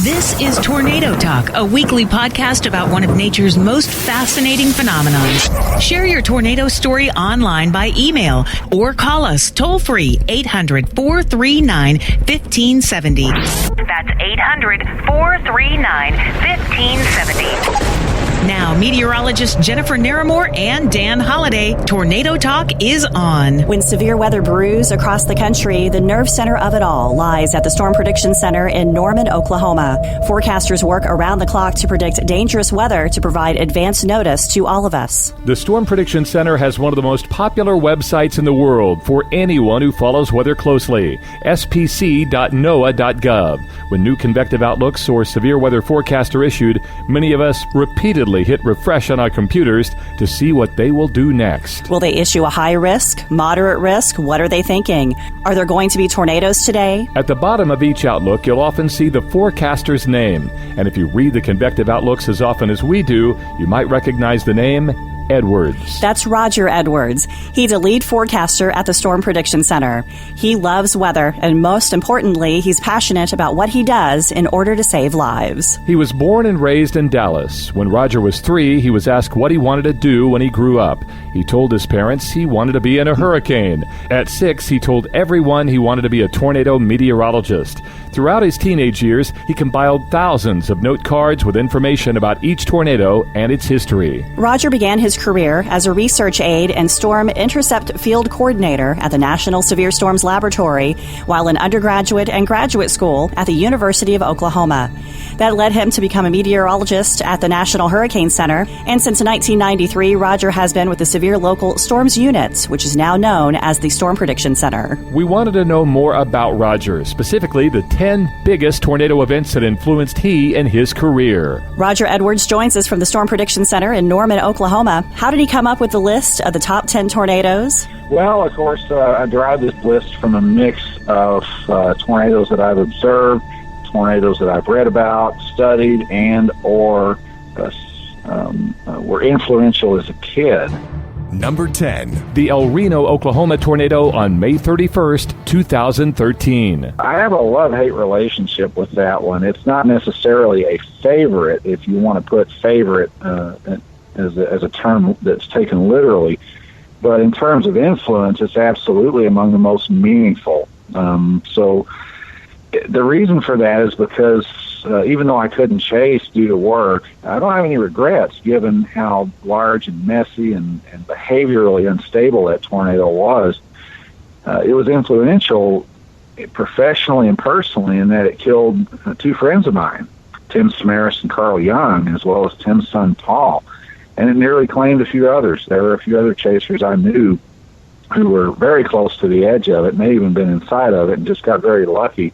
This is Tornado Talk, a weekly podcast about one of nature's most fascinating phenomenons. Share your tornado story online by email or call us toll-free 800-439-1570. That's 800-439-1570. Now, meteorologist Jennifer Naramore and Dan Holliday, Tornado Talk is on. When severe weather brews across the country, the nerve center of it all lies at the Storm Prediction Center in Norman, Oklahoma. Forecasters work around the clock to predict dangerous weather to provide advance notice to all of us. The Storm Prediction Center has one of the most popular websites in the world for anyone who follows weather closely, spc.noaa.gov. When new convective outlooks or severe weather forecasts are issued, many of us repeatedly hit refresh on our computers to see what they will do next. Will they issue a high risk, moderate risk? What are they thinking? Are there going to be tornadoes today? At the bottom of each outlook, you'll often see the forecaster's name. And if you read the convective outlooks as often as we do, you might recognize the name Edwards. That's Roger Edwards. He's a lead forecaster at the Storm Prediction Center. He loves weather, and most importantly, he's passionate about what he does in order to save lives. He was born and raised in Dallas. When Roger was 3, he was asked what he wanted to do when he grew up. He told his parents he wanted to be in a hurricane. At 6, he told everyone he wanted to be a tornado meteorologist. Throughout his teenage years, he compiled thousands of note cards with information about each tornado and its history. Roger began his career as a research aide and storm intercept field coordinator at the National Severe Storms Laboratory while in undergraduate and graduate school at the University of Oklahoma. That led him to become a meteorologist at the National Hurricane Center, and since 1993, Roger has been with the Severe Local Storms Unit, which is now known as the Storm Prediction Center. We wanted to know more about Roger, specifically the 10 biggest tornado events that influenced he and his career. Roger Edwards joins us from the Storm Prediction Center in Norman, Oklahoma. How did he come up with the list of the top 10 tornadoes? Well, of course, I derived this list from a mix of tornadoes that I've observed, tornadoes that I've read about, studied, and or were influential as a kid. Number 10. The El Reno, Oklahoma tornado on May 31st, 2013. I have a love-hate relationship with that one. It's not necessarily a favorite, if you want to put favorite as a term that's taken literally. But in terms of influence, it's absolutely among the most meaningful. So the reason for that is because even though I couldn't chase due to work, I don't have any regrets given how large and messy and behaviorally unstable that tornado was. It was influential professionally and personally in that it killed 2 friends of mine, Tim Samaras and Carl Young, as well as Tim's son Paul. And it nearly claimed a few others. There were a few other chasers I knew who were very close to the edge of it, may even been inside of it, and just got very lucky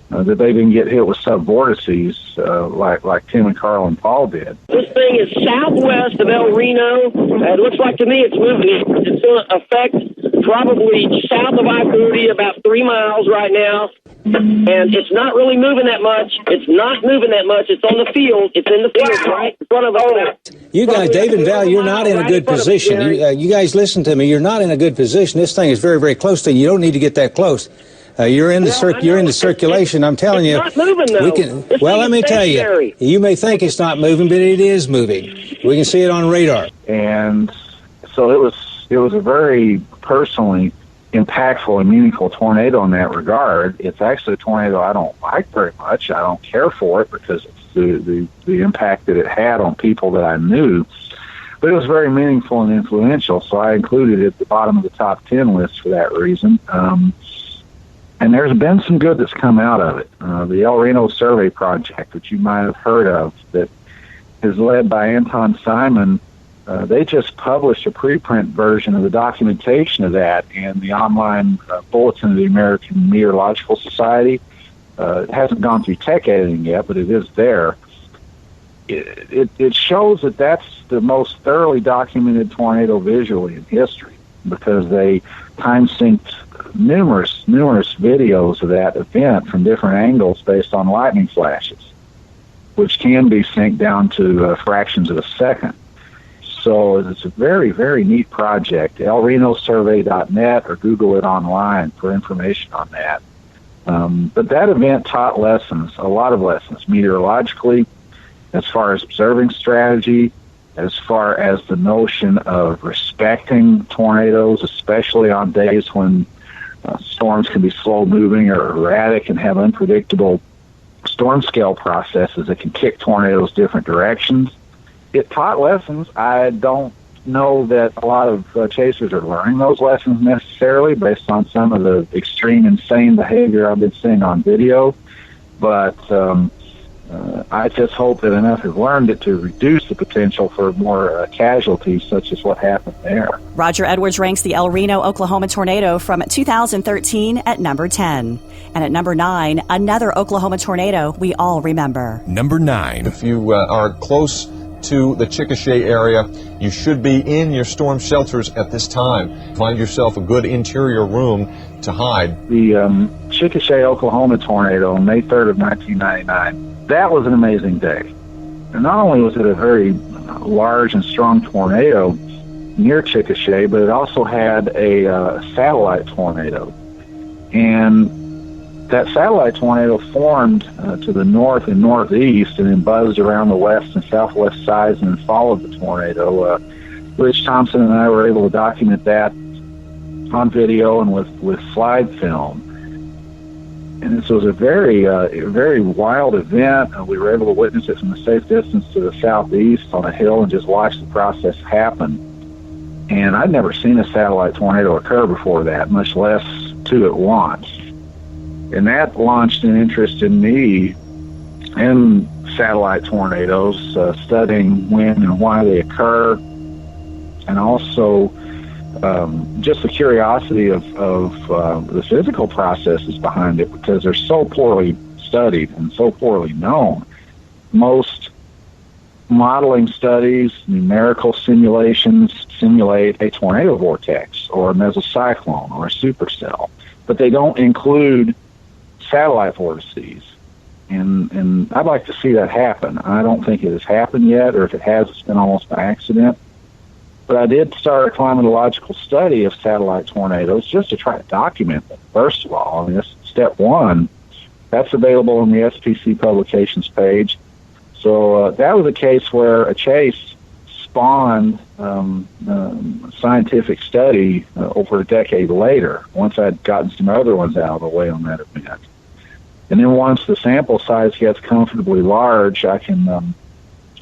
that they didn't get hit with subvortices like Tim and Carl and Paul did. This thing is southwest of El Reno. It looks like to me it's moving. It's going to affect probably south of I-40, about 3 miles right now. And it's not really moving that much. It's not moving that much. It's on the field. It's in the field right in front of us. You guys, Dave and Val, you're not in a good position. You guys listen to me. You're not in a good position. This thing is very, very close to you. You don't need to get that close. You're in the circulation. I'm telling you. It's not moving, though. Well, let me tell you. You may think it's not moving, but it is moving. We can see it on radar. And so it was a very personally impactful and meaningful tornado in that regard. It's actually a tornado I don't like very much. I don't care for it because it's the impact that it had on people that I knew. But it was very meaningful and influential, so I included it at the bottom of the top 10 list for that reason. And there's been some good that's come out of it. The El Reno Survey Project, which you might have heard of, that is led by Anton Simon, they just published a preprint version of the documentation of that in the online bulletin of the American Meteorological Society. It hasn't gone through tech editing yet, but it is there. It shows that that's the most thoroughly documented tornado visually in history because they time-synced numerous videos of that event from different angles based on lightning flashes, which can be synced down to fractions of a second. So it's a very, very neat project. ElRenoSurvey.net or Google it online for information on that. But that event taught lessons, a lot of lessons, meteorologically, as far as observing strategy, as far as the notion of respecting tornadoes, especially on days when storms can be slow-moving or erratic and have unpredictable storm scale processes that can kick tornadoes different directions. It taught lessons. I don't know that a lot of chasers are learning those lessons necessarily based on some of the extreme, insane behavior I've been seeing on video, but I just hope that enough have learned it to reduce the potential for more casualties, such as what happened there. Roger Edwards ranks the El Reno, Oklahoma tornado from 2013 at number 10. And at number 9, another Oklahoma tornado we all remember. Number 9. If you are close to the Chickasha area, you should be in your storm shelters at this time. Find yourself a good interior room to hide. The Chickasha, Oklahoma tornado on May 3rd of 1999, that was an amazing day. And not only was it a very large and strong tornado near Chickasha, but it also had a satellite tornado. And that satellite tornado formed to the north and northeast and then buzzed around the west and southwest sides and then followed the tornado. Rich Thompson and I were able to document that on video and with slide film. And this was a very wild event. We were able to witness it from a safe distance to the southeast on a hill and just watch the process happen. And I'd never seen a satellite tornado occur before that, much less two at once. And that launched an interest in me in satellite tornadoes, studying when and why they occur, and also just the curiosity of the physical processes behind it, because they're so poorly studied and so poorly known. Most modeling studies, numerical simulations, simulate a tornado vortex or a mesocyclone or a supercell, but they don't include satellite vortices. And I'd like to see that happen. I don't think it has happened yet, or if it has, it's been almost by accident. But I did start a climatological study of satellite tornadoes just to try to document them, first of all. I mean, that's step one. That's available on the SPC publications page. So that was a case where a chase spawned scientific study over a decade later, once I'd gotten some other ones out of the way on that event. And then once the sample size gets comfortably large, I'd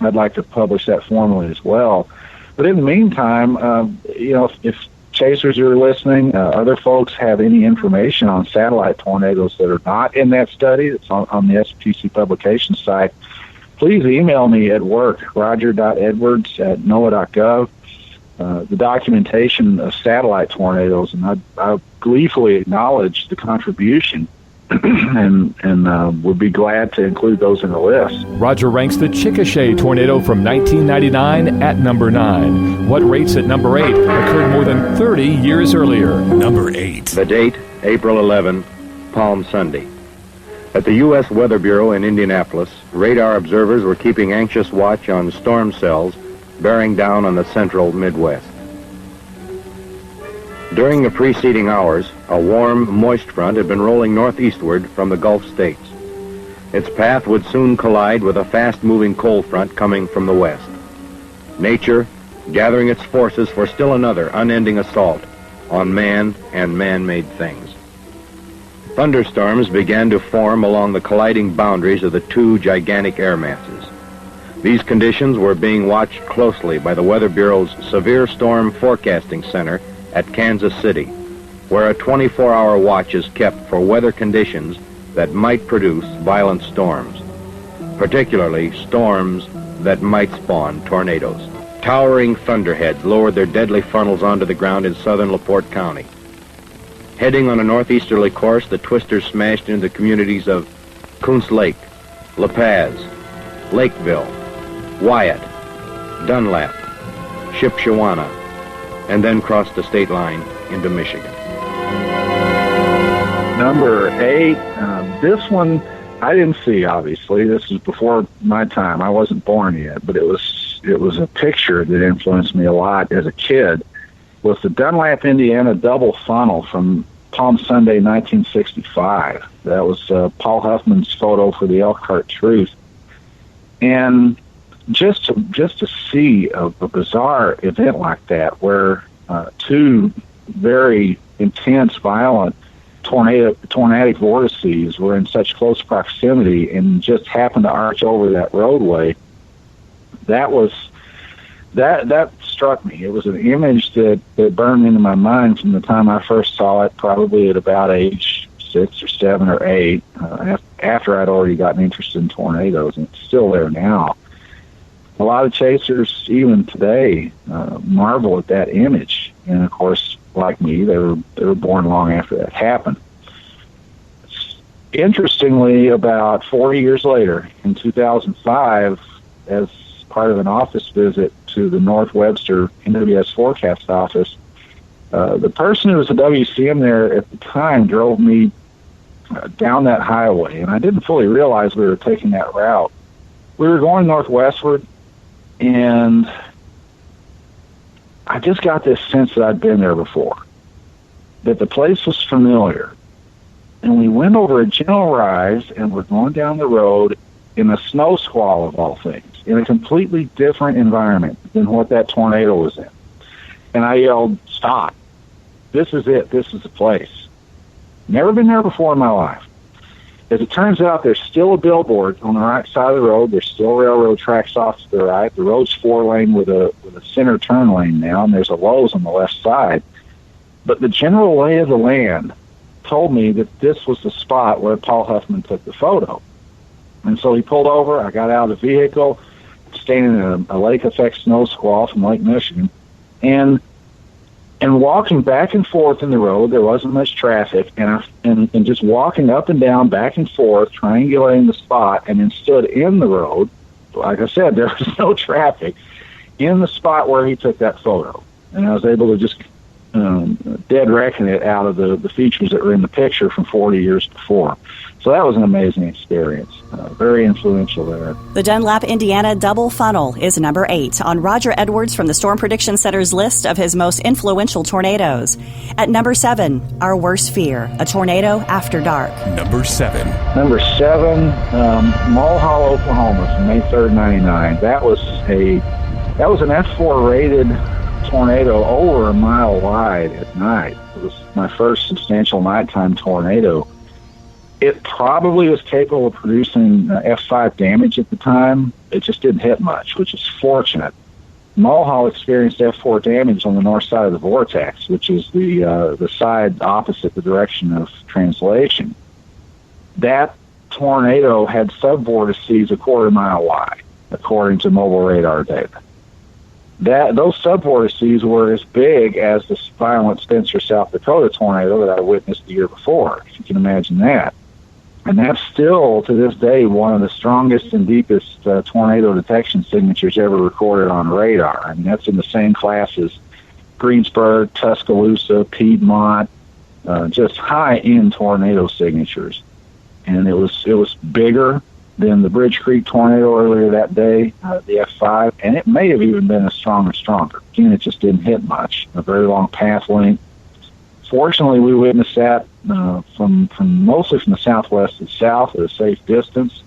like to publish that formally as well. But in the meantime, if chasers are listening, other folks have any information on satellite tornadoes that are not in that study that's on the SPC publication site, please email me at work, roger.edwards@noaa.gov, the documentation of satellite tornadoes, and I gleefully acknowledge the contribution and would be glad to include those in the list. Roger ranks the Chickasha tornado from 1999 at number 9. What rates at number 8 occurred more than 30 years earlier. Number 8. The date, April 11, Palm Sunday. At the U.S. Weather Bureau in Indianapolis, radar observers were keeping anxious watch on storm cells bearing down on the central Midwest. During the preceding hours, a warm, moist front had been rolling northeastward from the Gulf states. Its path would soon collide with a fast-moving cold front coming from the west. Nature gathering its forces for still another unending assault on man and man-made things. Thunderstorms began to form along the colliding boundaries of the two gigantic air masses. These conditions were being watched closely by the Weather Bureau's Severe Storm Forecasting Center at Kansas City, where a 24-hour watch is kept for weather conditions that might produce violent storms, particularly storms that might spawn tornadoes. Towering thunderheads lowered their deadly funnels onto the ground in southern LaPorte County. Heading on a northeasterly course, the twisters smashed into the communities of Kuntz Lake, La Paz, Lakeville, Wyatt, Dunlap, Shipshewana, and then crossed the state line into Michigan. Number 8, this one I didn't see, obviously. This was before my time. I wasn't born yet, but it was a picture that influenced me a lot as a kid. Was the Dunlap, Indiana double funnel from Palm Sunday, 1965. That was Paul Huffman's photo for the Elkhart Truth. And just to see a bizarre event like that, where two very intense, violent tornadic vortices were in such close proximity and just happened to arch over that roadway, that struck me. It was an image that burned into my mind from the time I first saw it, probably at about age 6 or 7 or 8, after I'd already gotten interested in tornadoes, and it's still there now. A lot of chasers, even today, marvel at that image. And of course, like me, they were born long after that happened. Interestingly, about 40 years later, in 2005, as part of an office visit to the North Webster NWS forecast office, the person who was the WCM there at the time drove me down that highway, and I didn't fully realize we were taking that route. We were going northwestward, and I just got this sense that I'd been there before, that the place was familiar. And we went over a gentle rise, and we're going down the road in a snow squall of all things, in a completely different environment than what that tornado was in. And I yelled, "Stop. This is it. This is the place." Never been there before in my life. As it turns out, there's still a billboard on the right side of the road. There's still railroad tracks off to the right. The road's 4-lane with a center turn lane now, and there's a Lowe's on the left side. But the general lay of the land told me that this was the spot where Paul Huffman took the photo. And so he pulled over. I got out of the vehicle, standing in a lake effect snow squall from Lake Michigan, and walking back and forth in the road. There wasn't much traffic, and just walking up and down, back and forth, triangulating the spot, and then stood in the road. Like I said, there was no traffic in the spot where he took that photo, and I was able to just dead reckon it out of the features that were in the picture from 40 years before. So that was an amazing experience. Very influential there. The Dunlap, Indiana double funnel is number 8 on Roger Edwards from the Storm Prediction Center's list of his most influential tornadoes. At number 7, our worst fear, a tornado after dark. Number 7. Number 7, Mulhall, Oklahoma, from May 3rd, 99. That was an F4 rated tornado over a mile wide at night. It was my first substantial nighttime tornado. It probably was capable of producing F5 damage at the time. It just didn't hit much, which is fortunate. Mulhall experienced F4 damage on the north side of the vortex, which is the side opposite the direction of translation. That tornado had subvortices a quarter mile wide, according to mobile radar data. Those subvortices were as big as the violent Spencer, South Dakota tornado that I witnessed the year before, if you can imagine that. And that's still, to this day, one of the strongest and deepest tornado detection signatures ever recorded on radar. I mean, that's in the same class as Greensburg, Tuscaloosa, Piedmont, just high-end tornado signatures. And it was bigger than the Bridge Creek tornado earlier that day, the F5, and it may have even been stronger. Again, it just didn't hit much. A very long path length. Fortunately, we witnessed that from mostly from the southwest to the south at a safe distance.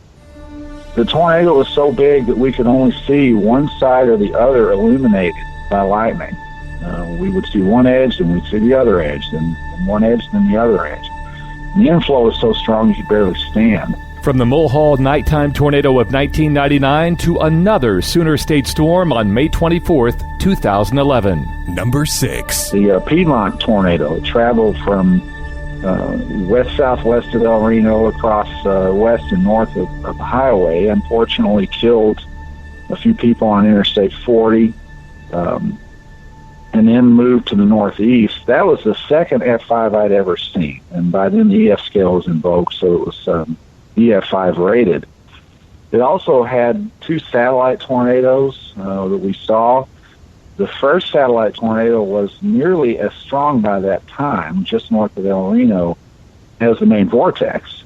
The tornado was so big that we could only see one side or the other illuminated by lightning. We would see one edge, and we'd see the other edge, then one edge, then the other edge. And the inflow was so strong you could barely stand. From the Mulhall nighttime tornado of 1999 to another Sooner State storm on May 24th, 2011. Number 6. The Piedmont tornado traveled from west-southwest of El Reno across west and north of the highway. Unfortunately, killed a few people on Interstate 40, and then moved to the northeast. That was the second F5 I'd ever seen, and by then the EF scale was invoked, so it was EF5 rated. It also had 2 satellite tornadoes that we saw. The first satellite tornado was nearly as strong by that time, just north of El Reno, as the main vortex.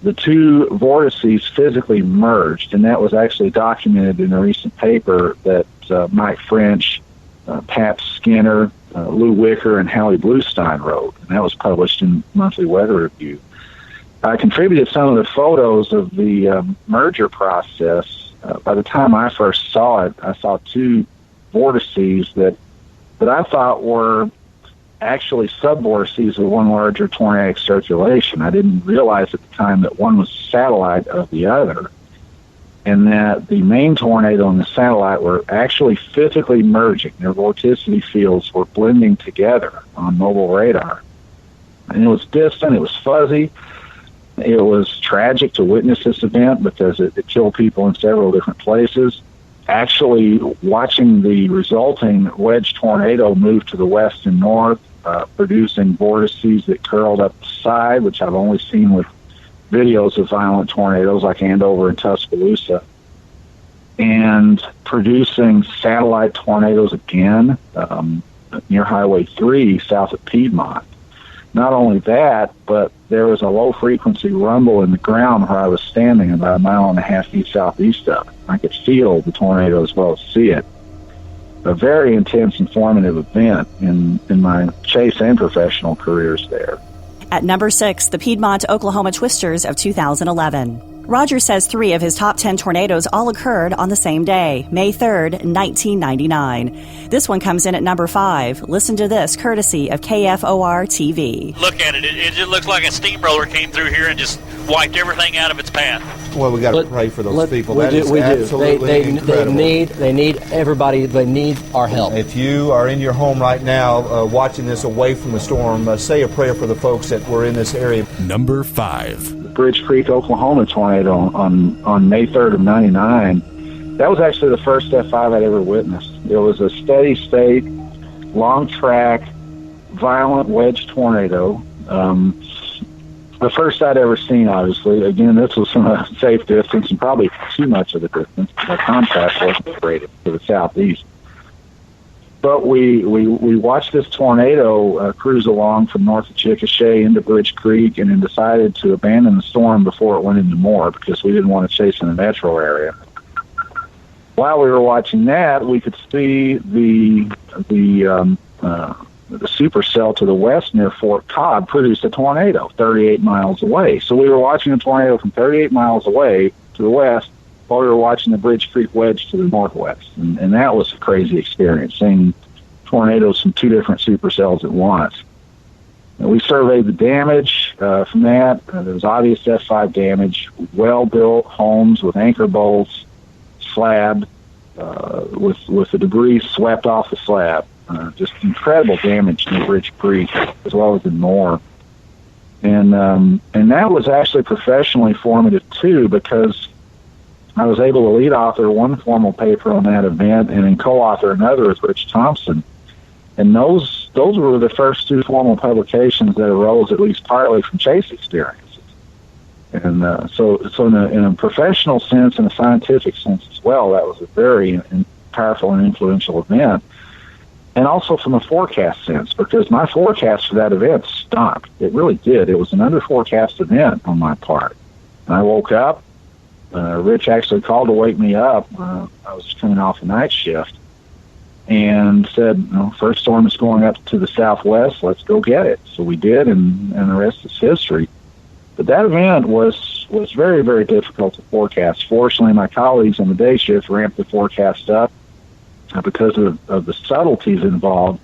The 2 vortices physically merged, and that was actually documented in a recent paper that Mike French, Pat Skinner, Lou Wicker and Howie Bluestein wrote, and that was published in Monthly Weather Review. I contributed some of the photos of the merger process. By the time I first saw it, I saw two vortices that I thought were actually subvortices of one larger tornadic circulation. I didn't realize at the time that one was satellite of the other, and that the main tornado and the satellite were actually physically merging. Their vorticity fields were blending together on mobile radar. And it was distant, it was fuzzy. It was tragic to witness this event because it killed people in several different places. Actually, watching the resulting wedge tornado move to the west and north, producing vortices that curled up the side, which I've only seen with videos of violent tornadoes like Andover and Tuscaloosa, and producing satellite tornadoes again near Highway 3 south of Piedmont. Not only that, but there was a low-frequency rumble in the ground where I was standing about 1.5 miles east southeast of it. I could feel the tornado as well as see it. A very intense, informative event in my chase and professional careers there. At number 6, the Piedmont, Oklahoma twisters of 2011. Roger says 3 of his top 10 tornadoes all occurred on the same day, May 3rd, 1999. This one comes in at number 5. Listen to this, courtesy of KFOR TV. Look at it. It just looks like a steamroller came through here and just wiped everything out of its path. Well, we got to pray for those people. We do. They need everybody. They need our help. If you are in your home right now, watching this away from the storm, say a prayer for the folks that were in this area. Number 5. Bridge Creek, Oklahoma tornado on May 3rd of 99. That was actually the first F5 I'd ever witnessed. It was a steady state, long track, violent wedge tornado. The first I'd ever seen, obviously. Again, this was from a safe distance and probably too much of a distance. The contrast wasn't great to the southeast. But we watched this tornado cruise along from north of Chickasha into Bridge Creek, and then decided to abandon the storm before it went into more because we didn't want to chase in the metro area. While we were watching that, we could see the supercell to the west near Fort Cobb produced a tornado 38 miles away. So we were watching a tornado from 38 miles away to the west, while we were watching the Bridge Creek wedge to the northwest. And that was a crazy experience, seeing tornadoes from 2 different supercells at once. And we surveyed the damage from that. There was obvious F5 damage, well-built homes with anchor bolts, slab, with the debris swept off the slab. Just incredible damage near Bridge Creek, as well as in Moore. And that was actually professionally formative, too, because I was able to lead author one formal paper on that event and then co-author another with Rich Thompson. And those were the first 2 formal publications that arose at least partly from chase experiences. And so in a professional sense and a scientific sense as well, that was a very powerful and influential event. And also from a forecast sense, because my forecast for that event stunk. It really did. It was an under-forecast event on my part. And I woke up. Rich actually called to wake me up. I was coming off a night shift, and said, first storm is going up to the southwest. Let's go get it. So we did, and the rest is history. But that event was very, very difficult to forecast. Fortunately, my colleagues on the day shift ramped the forecast up because of the subtleties involved.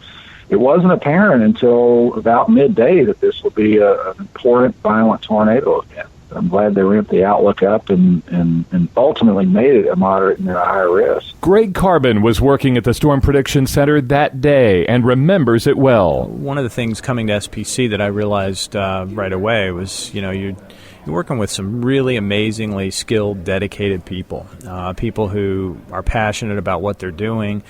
It wasn't apparent until about midday that this would be an important, violent tornado event. I'm glad they ramped the outlook up and ultimately made it a moderate and a higher risk. Greg Carbon was working at the Storm Prediction Center that day and remembers it well. One of the things coming to SPC that I realized right away was, you're working with some really amazingly skilled, dedicated people, people who are passionate about what they're doing,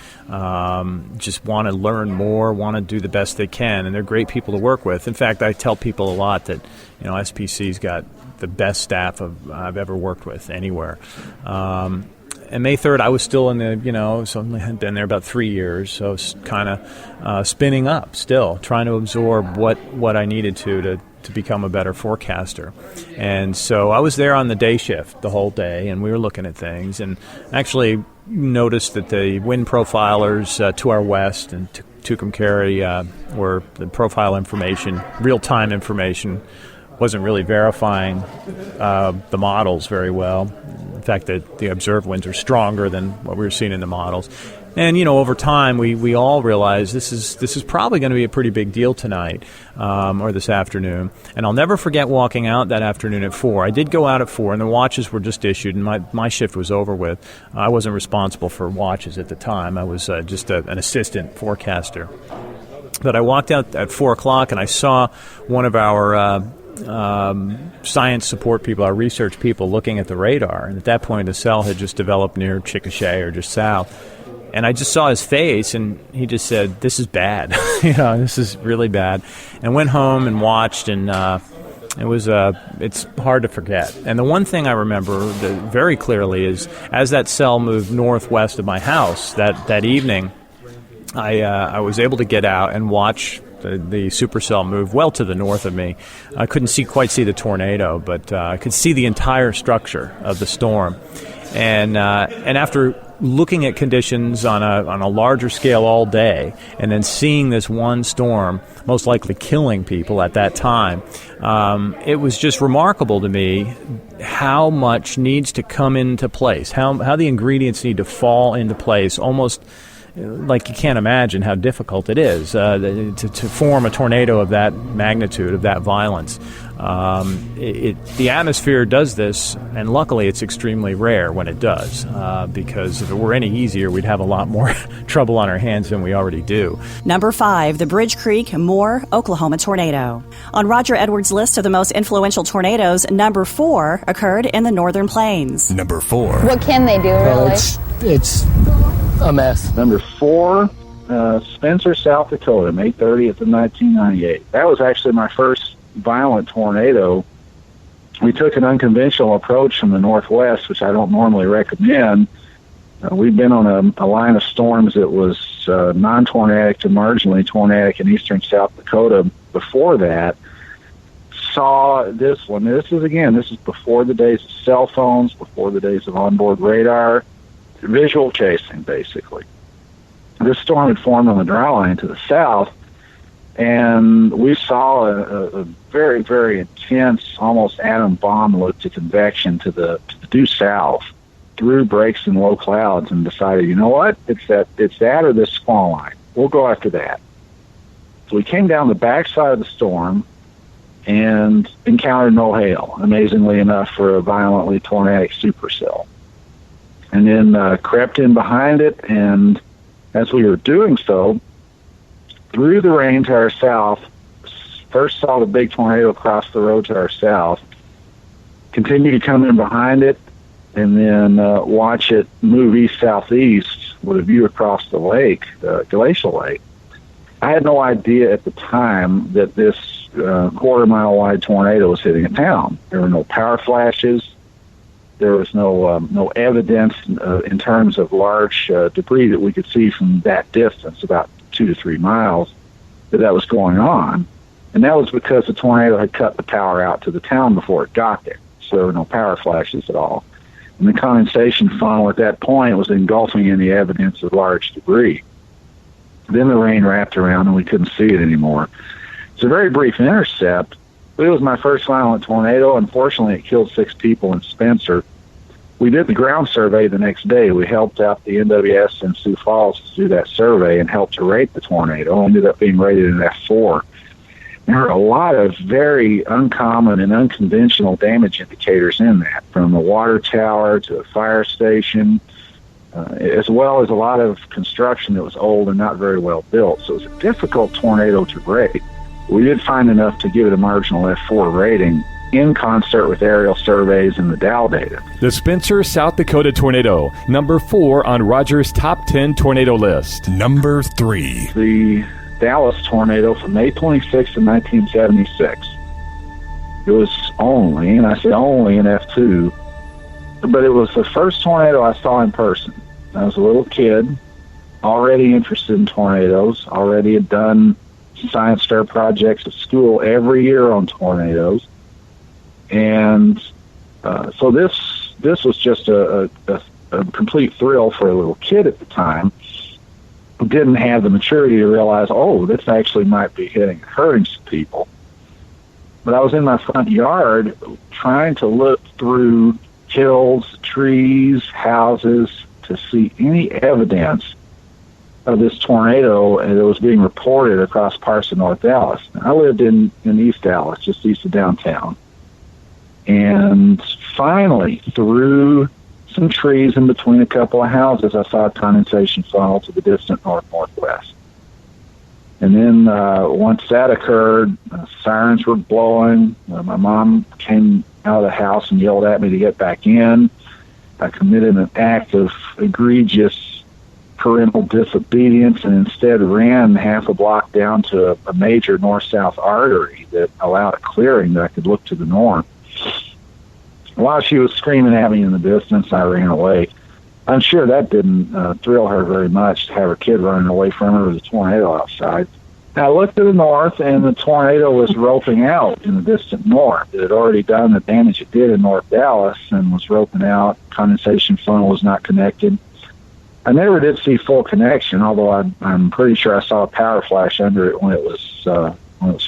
just want to learn more, want to do the best they can, and they're great people to work with. In fact, I tell people a lot that, SPC's got the best staff I've ever worked with anywhere. And May 3rd, I was still in the, so I had been there about 3 years, so kind of spinning up still, trying to absorb what I needed to become a better forecaster. And so I was there on the day shift the whole day, and we were looking at things, and actually noticed that the wind profilers to our west and Tucumcari, where the profile information, real-time information, wasn't really verifying the models very well. In fact, the observed winds are stronger than what we were seeing in the models. And, over time, we all realized this is probably going to be a pretty big deal tonight or this afternoon. And I'll never forget walking out that afternoon at 4. I did go out at 4, and the watches were just issued, and my shift was over with. I wasn't responsible for watches at the time. I was just an assistant forecaster. But I walked out at 4 o'clock, and I saw one of our science support people, our research people, looking at the radar. And at that point, a cell had just developed near Chickasha or just south. And I just saw his face, and he just said, "This is bad. This is really bad." And went home and watched, and it's hard to forget. And the one thing I remember very clearly is as that cell moved northwest of my house that evening, I was able to get out and watch the supercell move well to the north of me. I couldn't quite see the tornado, but I could see the entire structure of the storm. And after looking at conditions on a larger scale all day, and then seeing this one storm most likely killing people at that time, it was just remarkable to me how much needs to come into place, how the ingredients need to fall into place, almost like you can't imagine how difficult it is to form a tornado of that magnitude, of that violence. The atmosphere does this, and luckily it's extremely rare when it does, because if it were any easier, we'd have a lot more trouble on our hands than we already do. Number 5, the Bridge Creek, Moore, Oklahoma tornado. On Roger Edwards' list of the most influential tornadoes, number 4 occurred in the Northern Plains. Number 4. What can they do, really? It's a mess. Number 4, Spencer, South Dakota, May 30th of 1998. That was actually my first violent tornado. We took an unconventional approach from the northwest, which I don't normally recommend. We've been on a line of storms that was non-tornadic to marginally tornadic in eastern South Dakota before that. Saw this one. This is before the days of cell phones, before the days of onboard radar. Visual chasing, basically. This storm had formed on the dry line to the south, and we saw a very, very intense, almost atom bomb look to convection to the due south through breaks in low clouds, and decided, you know what, it's that or this squall line. We'll go after that. So we came down the backside of the storm and encountered no hail, amazingly enough, for a violently tornadic supercell. And then crept in behind it, and as we were doing so, through the rain to our south, first saw the big tornado across the road to our south, continued to come in behind it, and then watch it move east-southeast with a view across the lake, the glacial lake. I had no idea at the time that this quarter-mile-wide tornado was hitting a town. There were no power flashes. There was no evidence in terms of large debris that we could see from that distance, about 2 to 3 miles, that was going on. And that was because the tornado had cut the power out to the town before it got there. So there were no power flashes at all. And the condensation funnel at that point was engulfing any evidence of large debris. Then the rain wrapped around and we couldn't see it anymore. It's a very brief intercept, but it was my first violent tornado. Unfortunately, it killed 6 people in Spencer. We did the ground survey the next day. We helped out the NWS in Sioux Falls to do that survey and helped to rate the tornado. It ended up being rated an F4. There are a lot of very uncommon and unconventional damage indicators in that, from a water tower to a fire station, as well as a lot of construction that was old and not very well built. So it was a difficult tornado to rate. We did find enough to give it a marginal F4 rating in concert with aerial surveys and the Dow data. The Spencer, South Dakota tornado, number 4 on Roger's top 10 tornado list. Number 3. The Dallas tornado from May 26th of 1976. It was only, and I say only, an F2, but it was the first tornado I saw in person. I was a little kid, already interested in tornadoes, already had done science fair projects at school every year on tornadoes. And so this was just a complete thrill for a little kid at the time. didn't have the maturity to realize, oh, this actually might be hurting some people. But I was in my front yard trying to look through hills, trees, houses to see any evidence of this tornado that was being reported across parts of North Dallas. I lived in East Dallas, just east of downtown. And finally, through some trees in between a couple of houses, I saw a condensation funnel to the distant northwest. And then once that occurred, sirens were blowing. My mom came out of the house and yelled at me to get back in. I committed an act of egregious parental disobedience and instead ran half a block down to a major north-south artery that allowed a clearing that I could look to the north. While she was screaming at me in the distance, I ran away. I'm sure that didn't thrill her very much to have her kid running away from her with a tornado outside. I looked to the north, and the tornado was roping out in the distant north. It had already done the damage it did in North Dallas and was roping out. Condensation funnel was not connected. I never did see full connection, although I'm pretty sure I saw a power flash under it when it was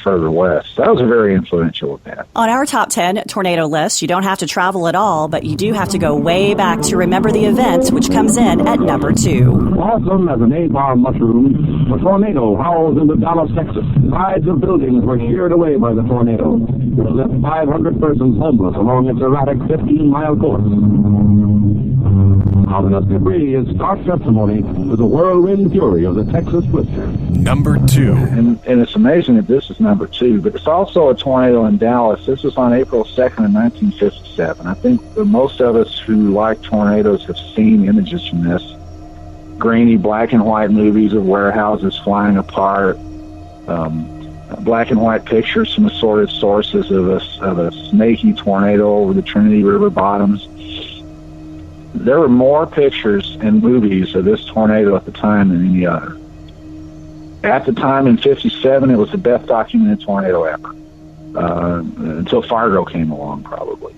further west. That was a very influential event. On our top 10 tornado list, you don't have to travel at all, but you do have to go way back to remember the event, which comes in at number 2. Awesome as an 8-bar mushroom, a tornado howls into Dallas, Texas. Sides of buildings were sheared away by the tornado, which left 500 persons homeless along its erratic 15-mile course. Ominous debris is stark testimony to the whirlwind fury of the Texas twister. Number 2. And it's amazing that this is number 2, but it's also a tornado in Dallas. This was on April 2nd of 1957. I think most of us who like tornadoes have seen images from this. Grainy black and white movies of warehouses flying apart, black and white pictures from assorted sources of a snaky tornado over the Trinity River bottoms. There were more pictures and movies of this tornado at the time than any other. At the time in 57, it was the best documented tornado ever, until Fargo came along, probably.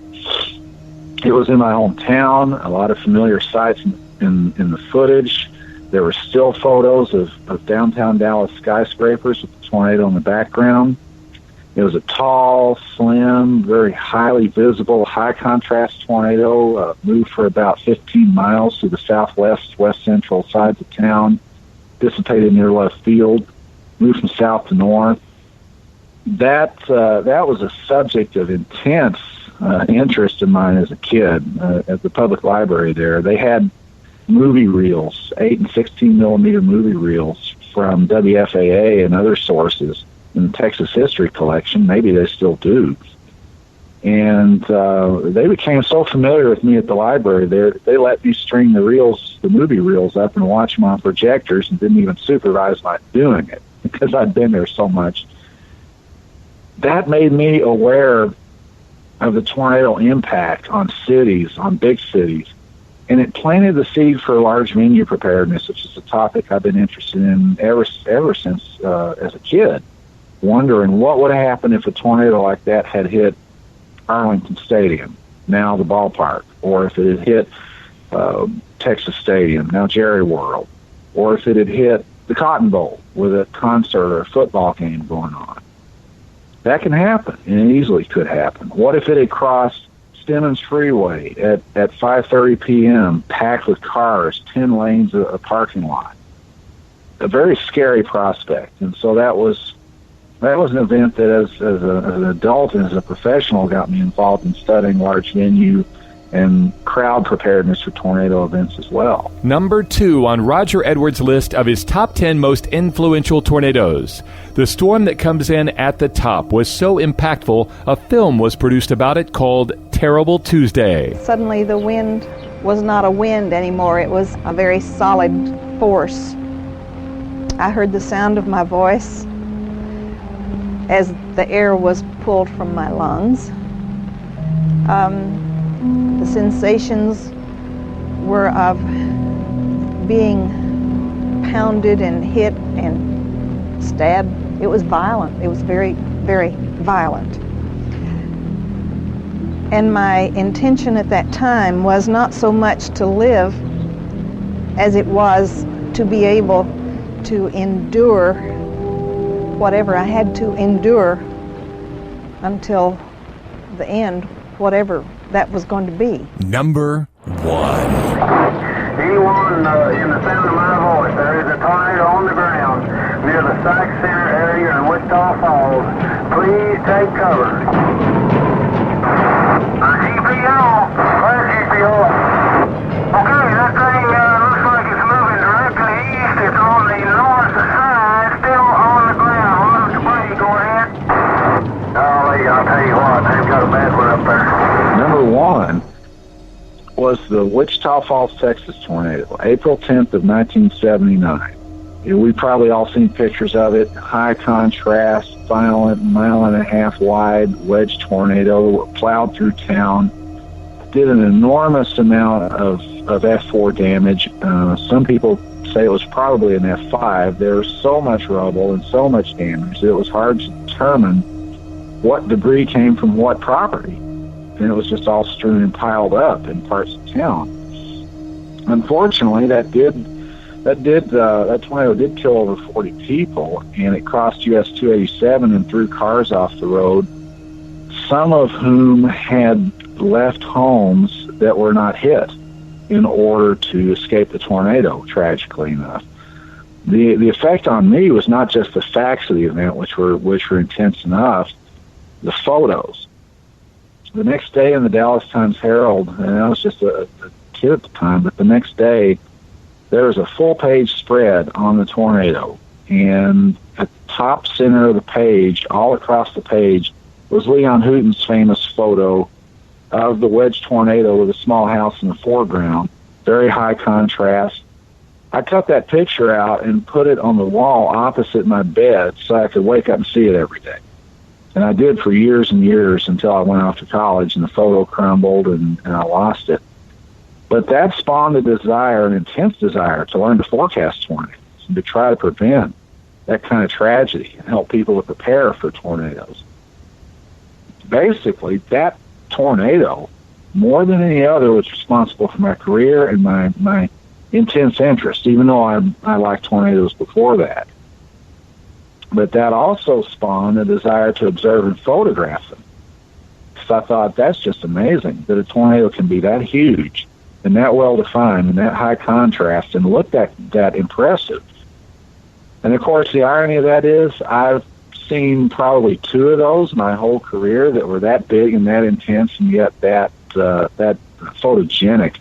It was in my hometown, a lot of familiar sights in the footage. There were still photos of downtown Dallas skyscrapers with the tornado in the background. It was a tall, slim, very highly visible, high-contrast tornado, moved for about 15 miles to the southwest, west-central sides of town, dissipated near left field, moved from south to north. That was a subject of intense interest of mine as a kid at the public library there. They had movie reels, 8 and 16 millimeter movie reels from WFAA and other sources in the Texas History Collection. Maybe they still do. And they became so familiar with me at the library there, they let me string the movie reels up and watch them on projectors and didn't even supervise my doing it because I'd been there so much. That made me aware of the tornado impact on cities, on big cities. And it planted the seed for large venue preparedness, which is a topic I've been interested in ever since as a kid, wondering what would have happened if a tornado like that had hit Arlington Stadium, now the ballpark, or if it had hit Texas Stadium, now Jerry World, or if it had hit the Cotton Bowl with a concert or a football game going on. That can happen, and it easily could happen. What if it had crossed Stemmons Freeway at 5:30 p.m., packed with cars, 10 lanes of a parking lot? A very scary prospect, and so that was an event that as an adult and as a professional got me involved in studying large venue and crowd preparedness for tornado events as well. Number 2 on Roger Edwards' list of his top 10 most influential tornadoes. The storm that comes in at the top was so impactful, a film was produced about it called Terrible Tuesday. Suddenly the wind was not a wind anymore. It was a very solid force. I heard the sound of my voice as the air was pulled from my lungs. The sensations were of being pounded and hit and stabbed. It was violent. It was very, very violent. And my intention at that time was not so much to live as it was to be able to endure whatever I had to endure until the end, whatever that was going to be. Number 1. Anyone in the sound of my voice, there is a tornado on the ground near the Sykes Center area in Wichita Falls. Please take cover. GPO. Where's GPO? Okay, that thing looks like it's moving directly east. It's on the north side, still on the ground. Mr. Brady, go ahead. Golly, I'll tell you what, they've got a bad one up there. Number 1 was the Wichita Falls, Texas tornado, April 10th of 1979. We've probably all seen pictures of it. High contrast, violent, 1.5 mile wide wedge tornado, plowed through town. Did an enormous amount of F4 damage. Some people say it was probably an F5. There was so much rubble and so much damage that it was hard to determine what debris came from what property. And it was just all strewn and piled up in parts of town. Unfortunately, that tornado did kill over 40 people, and it crossed US 287 and threw cars off the road, some of whom had left homes that were not hit in order to escape the tornado, tragically enough. The effect on me was not just the facts of the event, which were intense enough, the photos. The next day in the Dallas Times-Herald, and I was just a kid at the time, but the next day there was a full-page spread on the tornado, and at the top center of the page, all across the page, was Leon Houghton's famous photo of the wedge tornado with a small house in the foreground, very high contrast. I cut that picture out and put it on the wall opposite my bed so I could wake up and see it every day. And I did for years and years until I went off to college and the photo crumbled and I lost it. But that spawned a desire, an intense desire, to learn to forecast tornadoes and to try to prevent that kind of tragedy and help people to prepare for tornadoes. Basically, that tornado, more than any other, was responsible for my career and my intense interest, even though I liked tornadoes before that. But that also spawned a desire to observe and photograph them. So I thought, that's just amazing that a tornado can be that huge and that well-defined and that high contrast and look that impressive. And, of course, the irony of that is I've seen probably 2 of those my whole career that were that big and that intense and yet that photogenic.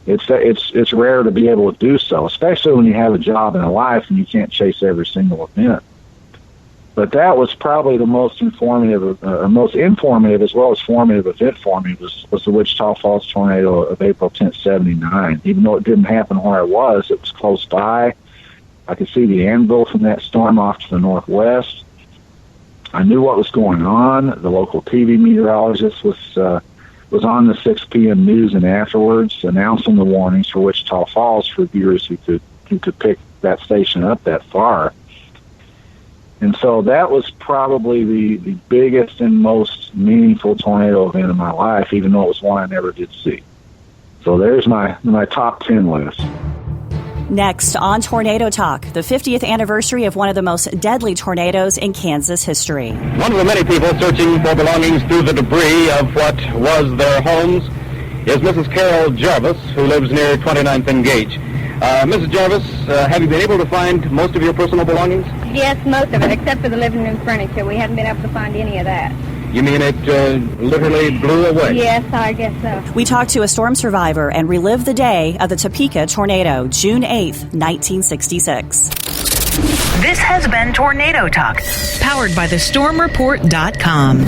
It's rare to be able to do so, especially when you have a job and a life and you can't chase every single event. But that was probably the most informative as well as formative event for me was the Wichita Falls tornado of April 10th, 79. Even though it didn't happen where I was, it was close by. I could see the anvil from that storm off to the northwest. I knew what was going on. The local TV meteorologist was on the 6 p.m. news and afterwards announcing the warnings for Wichita Falls for viewers who could pick that station up that far. And so that was probably the biggest and most meaningful tornado event in my life, even though it was one I never did see. So there's my top 10 list. Next on Tornado Talk, the 50th anniversary of one of the most deadly tornadoes in Kansas history. One of the many people searching for belongings through the debris of what was their homes is Mrs. Carol Jarvis, who lives near 29th and Gage. Mrs. Jarvis, have you been able to find most of your personal belongings? Yes, most of it, except for the living room furniture. We haven't been able to find any of that. You mean it literally blew away? Yes, I guess so. We talked to a storm survivor and relived the day of the Topeka tornado, June 8th, 1966. This has been Tornado Talk, powered by thestormreport.com.